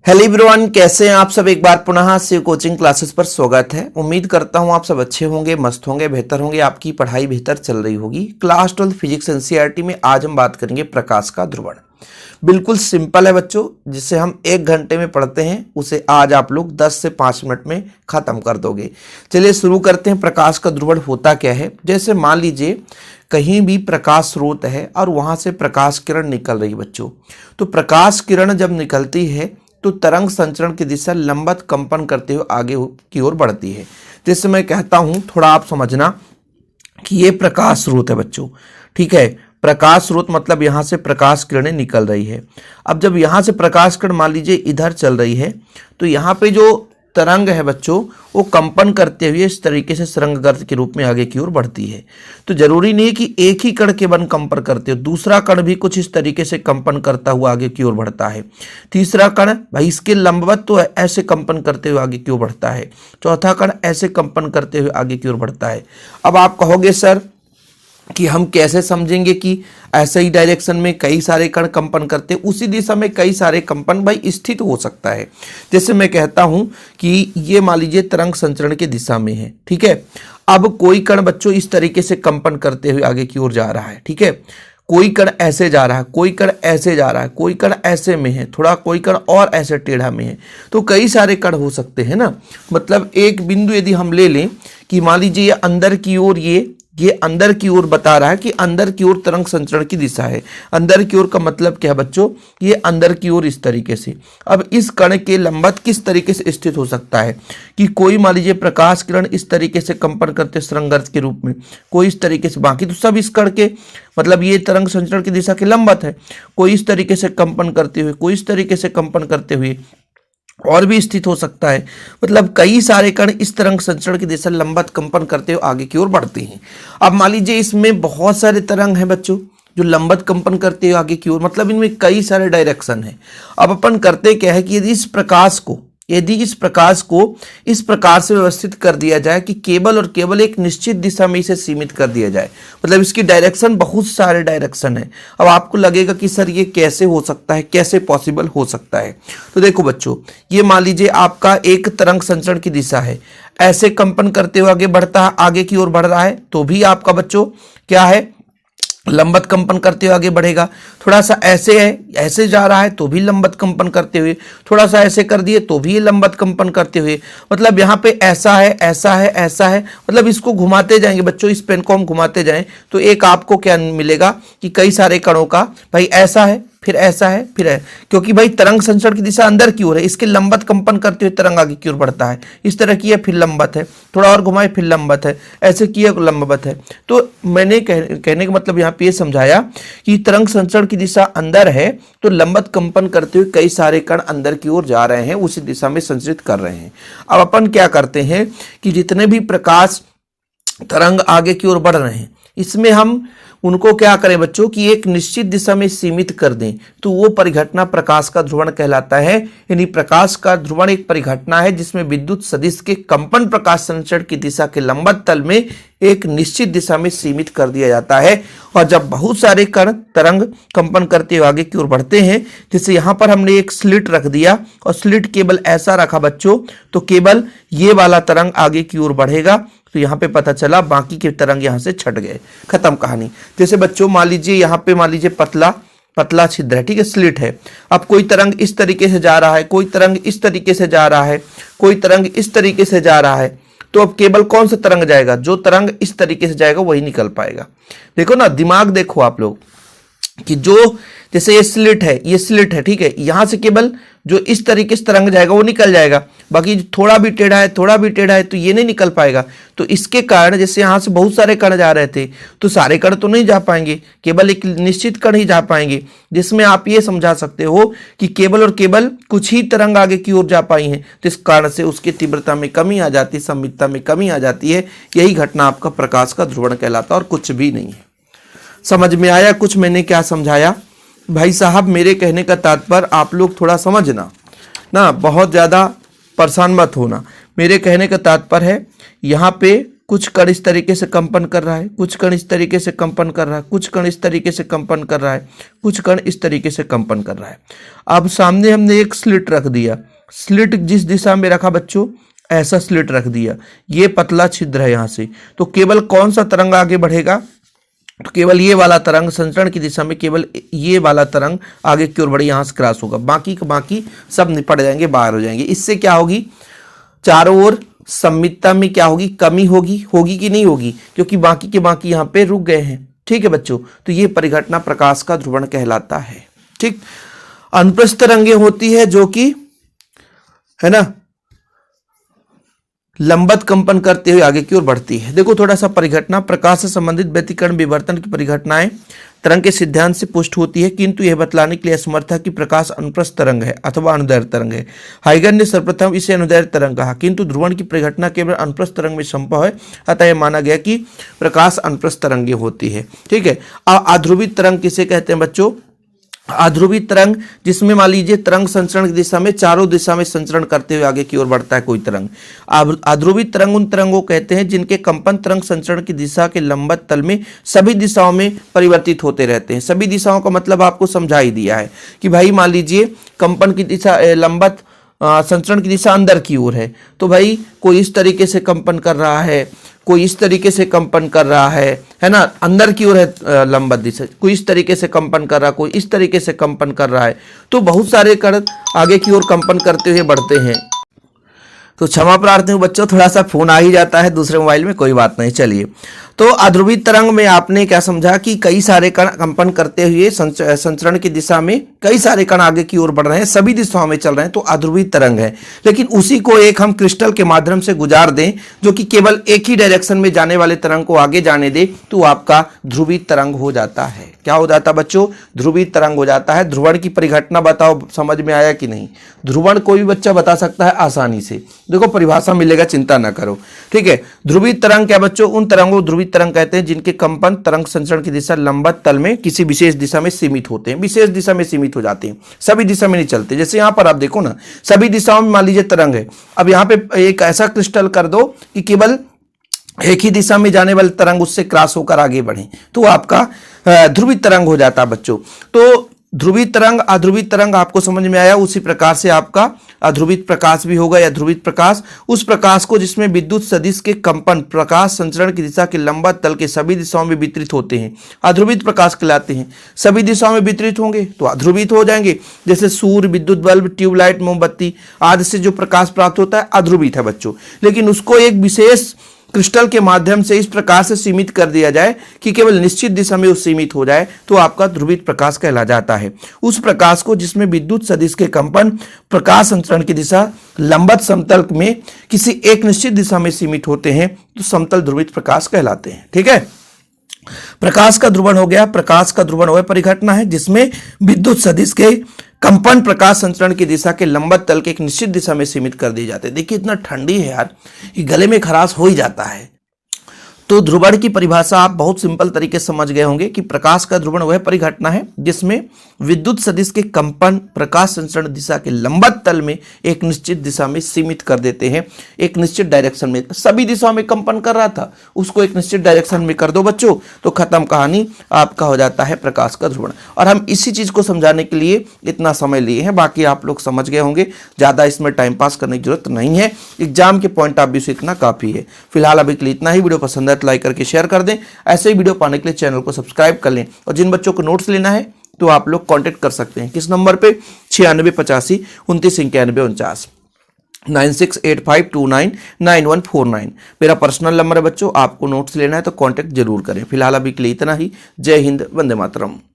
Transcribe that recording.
Hello everyone, कैसे हैं आप सब। एक बार पुनः शिव कोचिंग क्लासेस पर स्वागत है। उम्मीद करता हूं आप सब अच्छे होंगे, मस्त होंगे, बेहतर होंगे, आपकी पढ़ाई बेहतर चल रही होगी। क्लास 12 फिजिक्स एनसीईआरटी में आज हम बात करेंगे प्रकाश का ध्रुवण। बिल्कुल सिंपल है बच्चों, जिसे हम 1 घंटे में पढ़ते हैं उसे आज आप लोग 10 से 5 मिनट में खत्म कर दोगे। चलिए शुरू करते हैं। प्रकाश का ध्रुवण होता क्या है। जैसे मान लीजिए कहीं भी प्रकाश स्रोत है और वहां से प्रकाश किरण निकल रही है बच्चों, तो प्रकाश किरण जब निकलती है तो तरंग संचरण की दिशा लंबवत कंपन करते हुए आगे की ओर बढ़ती है। जैसे मैं कहता हूं, थोड़ा आप समझना कि ये प्रकाश स्रोत है बच्चों, ठीक है। प्रकाश स्रोत मतलब यहां से प्रकाश किरणें निकल रही है। अब जब यहां से प्रकाश किरण मान लीजिए इधर चल रही है, तो यहाँ पे जो तरंग है बच्चों वो कंपन करते हुए इस तरीके से तरंगगर्त के रूप में आगे की ओर बढ़ती है। तो जरूरी नहीं है कि एक ही कण केवल कंपन करते हो, दूसरा कण भी कुछ इस तरीके से कंपन करता हुआ आगे की ओर बढ़ता है। तीसरा कण भाई इसके लंबवत तो ऐसे कंपन करते हुए आगे की ओर बढ़ता है। चौथा कण ऐसे कंपन करते हुए आगे की ओर बढ़ता है। अब आप कहोगे सर कि हम कैसे समझेंगे कि ऐसे ही डायरेक्शन में कई सारे कण कंपन करते, उसी दिशा में कई सारे कंपन भाई स्थित हो सकता है। जैसे मैं कहता हूं कि ये मान लीजिए तरंग संचरण की दिशा में है, ठीक है। अब कोई कण बच्चों इस तरीके से कंपन करते हुए आगे की ओर जा रहा है, ठीक है। कोई कण ऐसे जा रहा है, कोई कण ऐसे जा रहा है, कोई कण ऐसे में है, थोड़ा कोई कण और ऐसे टेढ़ा में है। तो कई सारे कण हो सकते हैं ना। मतलब एक बिंदु यदि हम ले लें कि मान लीजिए ये अंदर की ओर, ये अंदर की ओर बता रहा है कि अंदर की ओर तरंग संचरण की दिशा है। अंदर की ओर का मतलब क्या है बच्चों, ये अंदर की ओर इस तरीके से। अब इस कण के लंबवत किस तरीके से स्थित हो सकता है कि कोई मान लीजिए प्रकाश किरण इस तरीके से कंपन करते तरंगगर्त के रूप में, कोई इस तरीके से, बाकी तो सब इस कण के मतलब ये तरंग संचरण की दिशा के लंबवत है। कोई इस तरीके से कंपन करते हुए, कोई इस तरीके से कंपन करते हुए और भी स्थित हो सकता है। मतलब कई सारे कण इस तरंग संचरण की दिशा लंबवत कंपन करते हुए आगे की ओर बढ़ते हैं। अब मान लीजिए इसमें बहुत सारे तरंग हैं बच्चों जो लंबवत कंपन करते हुए आगे की ओर, मतलब इनमें कई सारे डायरेक्शन है। अब अपन करते क्या है कि यदि इस प्रकाश को इस प्रकार से व्यवस्थित कर दिया जाए कि केवल और केवल एक निश्चित दिशा में इसे सीमित कर दिया जाए, मतलब इसकी डायरेक्शन बहुत सारे डायरेक्शन है। अब आपको लगेगा कि सर ये कैसे हो सकता है, कैसे पॉसिबल हो सकता है। तो देखो बच्चों, ये मान लीजिए आपका एक तरंग संचरण की दिशा है, ऐसे कंपन करते हुए आगे बढ़ता है, आगे की ओर बढ़ रहा है, तो भी आपका बच्चों क्या है, लंबवत कंपन करते हुए आगे बढ़ेगा। थोड़ा सा ऐसे है, ऐसे जा रहा है तो भी लंबवत कंपन करते हुए, थोड़ा सा ऐसे कर दिए तो भी लंबवत कंपन करते हुए। मतलब यहाँ पे ऐसा है, ऐसा है, ऐसा है, मतलब इसको घुमाते जाएंगे बच्चों, इस पेन को हम घुमाते जाएं तो एक आपको क्या मिलेगा कि कई सारे कणों का भाई ऐसा है, फिर ऐसा है, फिर है, क्योंकि भाई तरंग संचरण की दिशा अंदर की ओर है, इसके लंबवत कंपन करते हुए तरंग आगे की ओर बढ़ता है। इस तरह की है, फिर लंबवत है, थोड़ा और घुमाए फिर लंबवत है, ऐसे किया लंबवत है। तो मैंने कहने का मतलब यहाँ पे ये समझाया कि तरंग संचरण की दिशा अंदर है तो लंबवत कंपन करते हुए कई सारे कण अंदर की ओर जा रहे हैं, उसी दिशा में संचरित कर रहे हैं। अब अपन क्या करते हैं कि जितने भी प्रकाश तरंग आगे की ओर बढ़ रहे हैं, इसमें हम उनको क्या करें बच्चों कि एक निश्चित दिशा में सीमित कर दें, तो वो परिघटना प्रकाश का ध्रुवण कहलाता है। यानी प्रकाश का ध्रुवण एक परिघटना है जिसमें विद्युत सदिश के कंपन प्रकाश संचरण की दिशा के लंबवत तल में एक निश्चित दिशा में सीमित कर दिया जाता है। और जब बहुत सारे कण तरंग कंपन करते हुए आगे की ओर बढ़ते हैं, जैसे यहाँ पर हमने एक स्लिट रख दिया और स्लिट केवल ऐसा रखा बच्चों, तो केवल ये वाला तरंग आगे की ओर बढ़ेगा। तो यहाँ पे पता चला बाकी के तरंग यहाँ से छट गए, खत्म कहानी। जैसे बच्चों मान लीजिए यहाँ पे मान लीजिए पतला छिद्र है, ठीक है, स्लिट है। अब कोई तरंग इस तरीके से जा रहा है, कोई तरंग इस तरीके से जा रहा है, कोई तरंग इस तरीके से जा रहा है, तो अब केवल कौन सा तरंग जाएगा, जो तरंग इस तरीके से जाएगा वही निकल पाएगा। देखो ना, दिमाग देखो आप लोग कि जो जैसे ये स्लिट है, ठीक है, यहां से केवल जो इस तरीके से तरंग जाएगा वो निकल जाएगा, बाकी थोड़ा भी टेढ़ा है तो ये नहीं निकल पाएगा। तो इसके कारण जैसे यहां से बहुत सारे कण जा रहे थे, तो सारे कण तो नहीं जा पाएंगे, केवल एक निश्चित कण ही जा पाएंगे, जिसमें आप ये समझा सकते हो कि केवल और केवल कुछ ही तरंग आगे की ओर जा पाई हैं। तो इस कारण से उसकी तीव्रता में कमी आ जाती है, संमितता में कमी आ जाती है। यही घटना आपका प्रकाश का ध्रुवण कहलाता है और कुछ भी नहीं है। समझ में आया कुछ मैंने क्या समझाया भाई साहब? मेरे कहने का तात्पर्य आप लोग थोड़ा समझना ना, बहुत ज़्यादा परेशान मत होना। मेरे कहने का तात्पर्य है यहाँ पे कुछ कण इस तरीके से कंपन कर रहा है, कुछ कण इस तरीके से कंपन कर रहा है, कुछ कण इस तरीके से कंपन कर रहा है, कुछ कण इस तरीके से कंपन कर रहा है। अब सामने हमने एक स्लिट रख दिया, स्लिट जिस दिशा में रखा बच्चों, ऐसा स्लिट रख दिया, ये पतला छिद्र है यहाँ से, तो केवल कौन सा तरंग आगे बढ़ेगा, तो केवल ये वाला तरंग संचरण की दिशा में, केवल ये वाला तरंग आगे की ओर बढ़े, यहाँ से क्रॉस होगा, बाकी का बाकी सब निपट जाएंगे, बाहर हो जाएंगे। इससे क्या होगी, चारों ओर सममितता में क्या होगी, कमी होगी, होगी कि नहीं होगी, क्योंकि बाकी के बाकी यहाँ पे रुक गए हैं। ठीक है बच्चों, तो ये परिघटना प्रकाश का ध्रुवण कहलाता है। ठीक, अनुप्रस्थ तरंगे होती है जो कि है ना लंबत कंपन करते हुए आगे की ओर बढ़ती है। देखो थोड़ा सा परिघटना, प्रकाश से संबंधित व्यतिकरण विवर्तन की परिघटनाएं तरंग के सिद्धांत से पुष्ट होती है, किंतु यह बतलाने के लिए असमर्थ है कि प्रकाश अनुप्रस्थ तरंग है अथवा अनुदैर्ध्य तरंग है। हाइगन ने सर्वप्रथम इसे अनुदैर्ध्य तरंग कहा, किंतु ध्रुवण की परिघटना केवल अनुप्रस्थ तरंग में संभव है, अतः यह माना गया कि प्रकाश अनुप्रस्थ तरंगे होती है। ठीक है, अध्रुवित तरंग किसे कहते हैं बच्चों, अध्रुवित तरंग जिसमें मान लीजिए तरंग संचरण की दिशा में चारों दिशा में संचरण करते हुए आगे की ओर बढ़ता है कोई तरंग। अध्रुवित तरंग उन तरंगों कहते हैं जिनके कंपन तरंग संचरण की दिशा के लंबत तल में सभी दिशाओं में परिवर्तित होते रहते हैं। सभी दिशाओं का मतलब आपको समझा ही दिया है कि भाई मान लीजिए कंपन की दिशा लंबत संचरण की दिशा अंदर की ओर है, तो भाई कोई इस तरीके से कंपन कर रहा है, कोई इस तरीके से कंपन कर रहा है ना, अंदर की ओर है लंबत दिशा, कोई इस तरीके से कंपन कर रहा है, कोई इस तरीके से कंपन कर रहा है, तो बहुत सारे कण आगे की ओर कंपन करते हुए बढ़ते हैं। तो क्षमा प्रार्थी हूँ बच्चों, थोड़ा सा फोन आ ही जाता है दूसरे मोबाइल में, कोई बात नहीं। चलिए, तो अध्रुवित तरंग में आपने क्या समझा कि कई सारे कण कंपन करते हुए संचरण की दिशा में कई सारे कण आगे की ओर बढ़ रहे हैं, सभी दिशाओं में चल रहे हैं, तो अध्रुवित तरंग है। लेकिन उसी को एक हम क्रिस्टल के माध्यम से गुजार दें जो कि केवल एक ही डायरेक्शन में जाने वाले तरंग को आगे जाने दे, तो आपका ध्रुवित तरंग हो जाता है। क्या हो जाता बच्चों, ध्रुवित तरंग हो जाता है। ध्रुवण की परिघटना बताओ, समझ में आया कि नहीं। ध्रुवण कोई भी बच्चा बता सकता है आसानी से, देखो परिभाषा मिलेगा, चिंता ना करो। ठीक है, ध्रुवित तरंग क्या बच्चों, उन तरंगों ध्रुवित तरंग कहते हैं जिनके कंपन तरंग संचरण की दिशा लंबत तल में किसी विशेष दिशा में सीमित होते हैं, विशेष दिशा में सीमित हो जाते हैं, सभी दिशा में नहीं चलते। जैसे यहां पर आप देखो ना, सभी दिशाओं में मान लीजिए तरंग है, अब यहां पे एक ऐसा क्रिस्टल कर दो कि केवल एक ही दिशा में जाने वाले तरंग उससे क्रॉस होकर आगे बढ़े, तो आपका ध्रुवित तरंग हो जाता है बच्चों। तो ध्रुवित तरंग अध्रुवित तरंग आपको समझ में आया, उसी प्रकार से आपका अध्रुवित प्रकाश भी होगा या ध्रुवित प्रकाश, उस प्रकाश को जिसमें विद्युत सदिश के कंपन प्रकाश संचरण की दिशा के लंबत तल के सभी दिशाओं में वितरित होते हैं, अध्रुवित प्रकाश कहलाते हैं। सभी दिशाओं में वितरित होंगे तो अध्रुवित हो जाएंगे। जैसे सूर्य, विद्युत बल्ब, ट्यूबलाइट, मोमबत्ती आदि से जो प्रकाश प्राप्त होता है अध्रुवित है बच्चों। लेकिन उसको एक विशेष क्रिस्टल के माध्यम से इस प्रकार से सीमित कर दिया जाए कि केवल निश्चित दिशा में सीमित हो जाए, तो आपका ध्रुवित प्रकाश कहला जाता है। उस प्रकाश को जिसमें विद्युत सदिश के कंपन प्रकाश संचरण की दिशा लंबत समतल में किसी एक निश्चित दिशा में सीमित होते हैं, तो समतल ध्रुवित प्रकाश कहलाते हैं। ठीक है, प्रकाश का ध्रुवण हो गया। प्रकाश का ध्रुवण वह परिघटना है जिसमें विद्युत सदिश के कंपन प्रकाश संचरण की दिशा के लंबत तल के एक निश्चित दिशा में सीमित कर दिए जाते हैं। देखिए इतना ठंडी है यार, ये गले में खराश हो ही जाता है। तो ध्रुवण की परिभाषा आप बहुत सिंपल तरीके से समझ गए होंगे कि प्रकाश का ध्रुवण वह परिघटना है जिसमें विद्युत सदिश के कंपन प्रकाश संचरण दिशा के लंबत तल में एक निश्चित दिशा में सीमित कर देते हैं, एक निश्चित डायरेक्शन में। सभी दिशाओं में कंपन कर रहा था, उसको एक निश्चित डायरेक्शन में कर दो बच्चों, तो खत्म कहानी, आपका हो जाता है प्रकाश का ध्रुवण। और हम इसी चीज को समझाने के लिए इतना समय लिए हैं, बाकी आप लोग समझ गए होंगे, ज्यादा इसमें टाइम पास करने की जरूरत नहीं है, एग्जाम के पॉइंट ऑफ व्यू से इतना काफी है। फिलहाल अभी के लिए इतना ही। वीडियो पसंद है तो लाइक करके शेयर कर दें। ऐसे ही वीडियो पाने के लिए चैनल को सब्सक्राइब कर लें। और जिन बच्चों को नोट्स लेना है तो आप लोग कांटेक्ट कर सकते हैं किस नंबर पे, 9685 29 91 49 9685299149 मेरा पर्सनल नंबर है बच्चों। आपको नोट्स लेना है तो कांटेक्ट जरूर करें। फिलहाल अभी के लिए इतना ही। जय हिंद, वंदे मातरम।